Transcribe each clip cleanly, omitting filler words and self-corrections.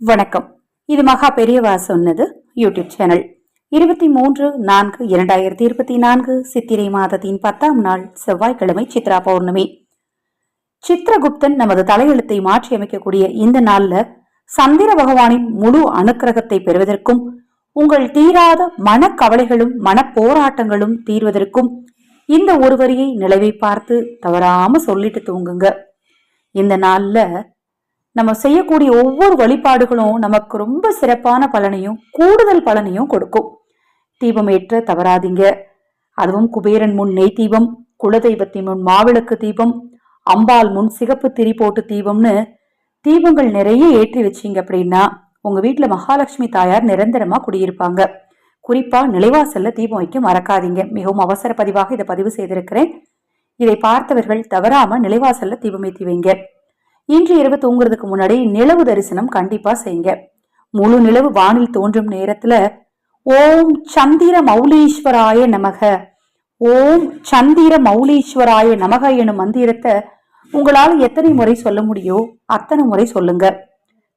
வணக்கம். இது மகா பெரியவா சொன்னது யூடியூப் சேனல். 23/4/2024 சித்திரை மாதத்தின் 10ஆம் நாள் செவ்வாய்க்கிழமை சித்ரா பௌர்ணமி. சித்திரகுப்தன் நமது தலையெழுத்தை மாற்றி அமைக்கக்கூடிய இந்த நாள்ல சந்திர பகவானின் முழு அனுக்கிரகத்தை பெறுவதற்கும் உங்கள் தீராத மனக்கவலைகளும் மன போராட்டங்களும் தீர்வதற்கும் இந்த ஒரு வரியை நிலவை பார்த்து தவறாம சொல்லிட்டு தூங்குங்க. இந்த நாள்ல நம்ம செய்யக்கூடிய ஒவ்வொரு வழிபாடுகளும் நமக்கு ரொம்ப சிறப்பான பலனையும் கூடுதல் பலனையும் கொடுக்கும். தீபம் ஏற்ற தவறாதீங்க. அதுவும் குபேரன் முன் நெய் தீபம், குலதெய்வத்தின் முன் மாவிளக்கு தீபம், அம்பாள் முன் சிகப்பு திரி போட்டு தீபம்னு தீபங்கள் நிறைய ஏற்றி வச்சீங்க அப்படின்னா உங்க வீட்டுல மகாலட்சுமி தாயார் நிரந்தரமா குடியிருப்பாங்க. குறிப்பா நிலைவாசல்ல தீபம் வைக்க மறக்காதீங்க. மிகவும் அவசர பதிவாக இதை பதிவு செய்திருக்கிறேன். இதை பார்த்தவர்கள் தவறாம நிலைவாசல்ல தீபம் ஏற்றி வைங்க. இன்று இரவு தூங்குறதுக்கு முன்னாடி நிலவு தரிசனம் கண்டிப்பா செய்யுங்க. முழு நிலவு வானில் தோன்றும் நேரத்துல ஓம் சந்திர மௌலீஸ்வராய நமக, ஓம் சந்திர மௌலீஸ்வராய நமக எனும் மந்திரத்தை உங்களால் எத்தனை முறை சொல்ல முடியோ அத்தனை முறை சொல்லுங்க.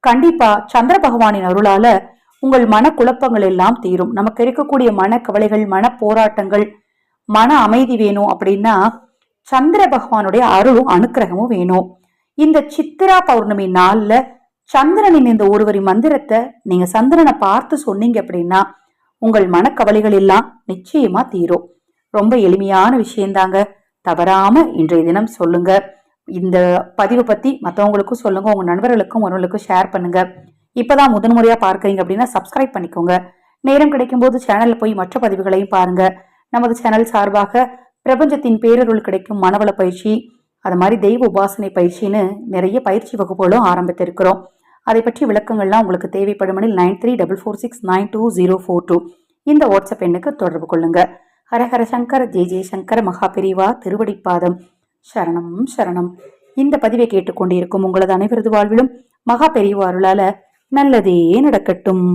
கண்டிப்பா சந்திர பகவானின் அருளால உங்கள் மன குழப்பங்கள் எல்லாம் தீரும். நமக்கு இருக்கக்கூடிய மன கவலைகள், மன போராட்டங்கள், மன அமைதி வேணும் அப்படின்னா சந்திர பகவானுடைய அருளும் அனுக்கிரகமும் வேணும். இந்த சித்திரா பௌர்ணமி நாள்ல சந்திரனின் இந்த ஒருவரி மந்திரத்தை நீங்க சந்திரனை பார்த்து சொன்னீங்க அப்படின்னா உங்கள் மனக்கவலைகள் எல்லாம் நிச்சயமா தீரும். ரொம்ப எளிமையான விஷயம்தாங்க. தவறாம இன்றைய தினம் சொல்லுங்க. இந்த பதிவை பத்தி மற்றவங்களுக்கும் சொல்லுங்க. உங்க நண்பர்களுக்கும் உறவுகளுக்கும் ஷேர் பண்ணுங்க. இப்பதான் முதன்முறையா பார்க்கறீங்க அப்படின்னா சப்ஸ்கிரைப் பண்ணிக்கோங்க. நேரம் கிடைக்கும் போது சேனல்ல போய் மற்ற பதிவுகளையும் பாருங்க. நமது சேனல் சார்பாக பிரபஞ்சத்தின் பேரருள் கிடைக்கும் மனவள பயிற்சி, அது மாதிரி தெய்வ உபாசனை பயிற்சின்னு நிறைய பயிற்சி வகுப்புகளும் ஆரம்பித்திருக்கிறோம். அதை பற்றி விளக்கங்கள்லாம் உங்களுக்கு தேவைப்படுமெனில் 9344692042 இந்த வாட்ஸ்அப் எண்ணுக்கு தொடர்பு கொள்ளுங்க. ஹரஹர சங்கர், ஜெய் ஜெய் சங்கர், மகா பெரிவா திருவடிப்பாதம் சரணம் சரணம். இந்த பதிவை கேட்டுக்கொண்டிருக்கும் உங்களது அனைவரது வாழ்விலும் மகா பெரிவா அருளால நல்லதே நடக்கட்டும்.